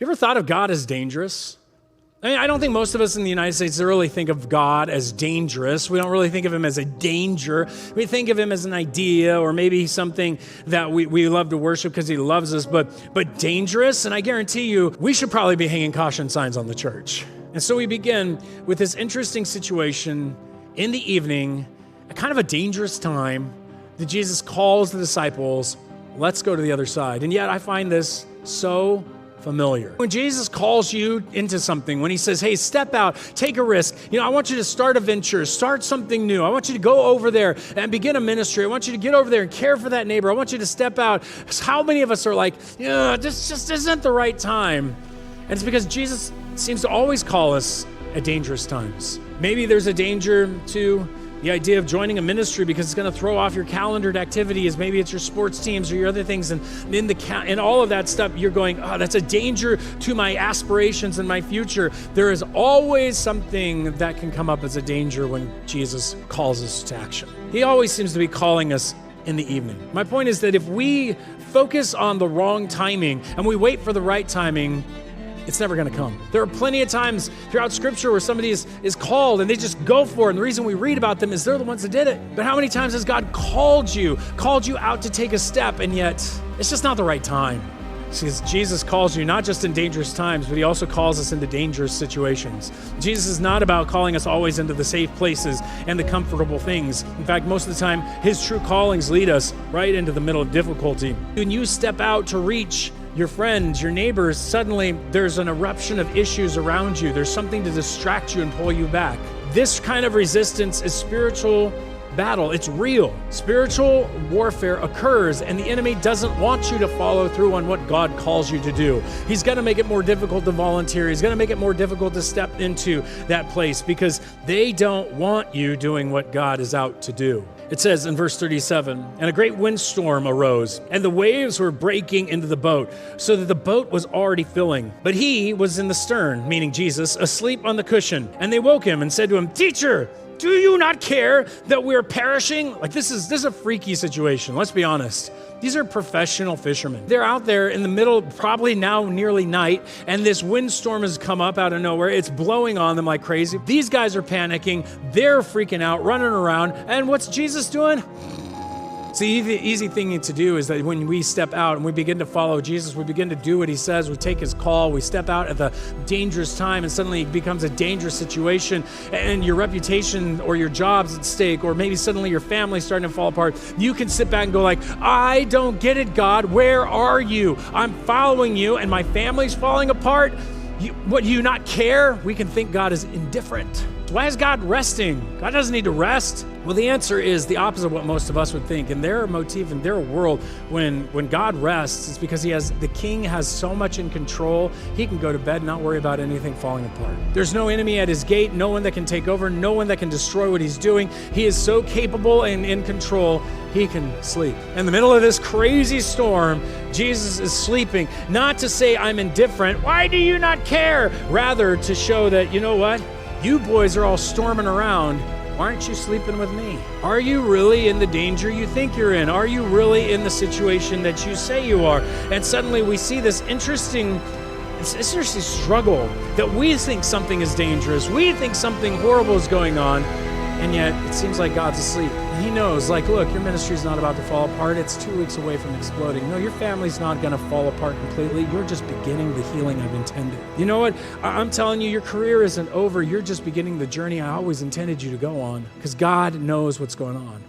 You ever thought of God as dangerous? I mean, I don't think most of us in the United States really think of God as dangerous. We don't really think of him as a danger. We think of him as an idea or maybe something that we love to worship because he loves us, but dangerous? And I guarantee you, we should probably be hanging caution signs on the church. And so we begin with this interesting situation in the evening, a kind of a dangerous time that Jesus calls the disciples, let's go to the other side. And yet I find this so familiar. When Jesus calls you into something, when he says, hey, step out, take a risk. I want you to start a venture, start something new. I want you to go over there and begin a ministry. I want you to get over there and care for that neighbor. I want you to step out. How many of us are like, this just isn't the right time? And it's because Jesus seems to always call us at dangerous times. Maybe there's a danger to the idea of joining a ministry because it's going to throw off your calendared activities. Maybe it's your sports teams or your other things. And in all of that stuff, you're going, that's a danger to my aspirations and my future. There is always something that can come up as a danger when Jesus calls us to action. He always seems to be calling us in the evening. My point is that if we focus on the wrong timing and we wait for the right timing, it's never going to come. There are plenty of times throughout Scripture where somebody is called and they just go for it. And the reason we read about them is they're the ones that did it. But how many times has God called you out to take a step, and yet it's just not the right time? Because Jesus calls you not just in dangerous times, but he also calls us into dangerous situations. Jesus is not about calling us always into the safe places and the comfortable things. In fact, most of the time, his true callings lead us right into the middle of difficulty. When you step out to reach your friends, your neighbors, suddenly there's an eruption of issues around you. There's something to distract you and pull you back. This kind of resistance is spiritual battle. It's real. Spiritual warfare occurs, and the enemy doesn't want you to follow through on what God calls you to do. He's going to make it more difficult to volunteer. He's going to make it more difficult to step into that place because they don't want you doing what God is out to do. It says in verse 37, and a great windstorm arose, and the waves were breaking into the boat, so that the boat was already filling. But he was in the stern, meaning Jesus, asleep on the cushion. And they woke him and said to him, Teacher, do you not care that we're perishing? This is a freaky situation. Let's be honest. These are professional fishermen. They're out there in the middle, probably now nearly night, and this windstorm has come up out of nowhere. It's blowing on them like crazy. These guys are panicking. They're freaking out, running around. And what's Jesus doing? See, the easy thing to do is that when we step out and we begin to follow Jesus, we begin to do what he says, we take his call, we step out at the dangerous time, and suddenly it becomes a dangerous situation, and your reputation or your job's at stake, or maybe suddenly your family's starting to fall apart. You can sit back and go like, I don't get it, God. Where are you? I'm following you, and my family's falling apart. What, do you not care? We can think God is indifferent. Why is God resting? God doesn't need to rest. Well, the answer is the opposite of what most of us would think. In their motif, in their world, when God rests, it's because the king has so much in control, he can go to bed and not worry about anything falling apart. There's no enemy at his gate, no one that can take over, no one that can destroy what he's doing. He is so capable and in control, he can sleep. In the middle of this crazy storm, Jesus is sleeping, not to say I'm indifferent. Why do you not care? Rather to show that, you know what? You boys are all storming around. Why aren't you sleeping with me? Are you really in the danger you think you're in? Are you really in the situation that you say you are? And suddenly we see this interesting struggle that we think something is dangerous. We think something horrible is going on. And yet it seems like God's asleep. He knows, look, your ministry's not about to fall apart. It's 2 weeks away from exploding. No, your family's not going to fall apart completely. You're just beginning the healing I've intended. You know what? I'm telling you, your career isn't over. You're just beginning the journey I always intended you to go on, because God knows what's going on.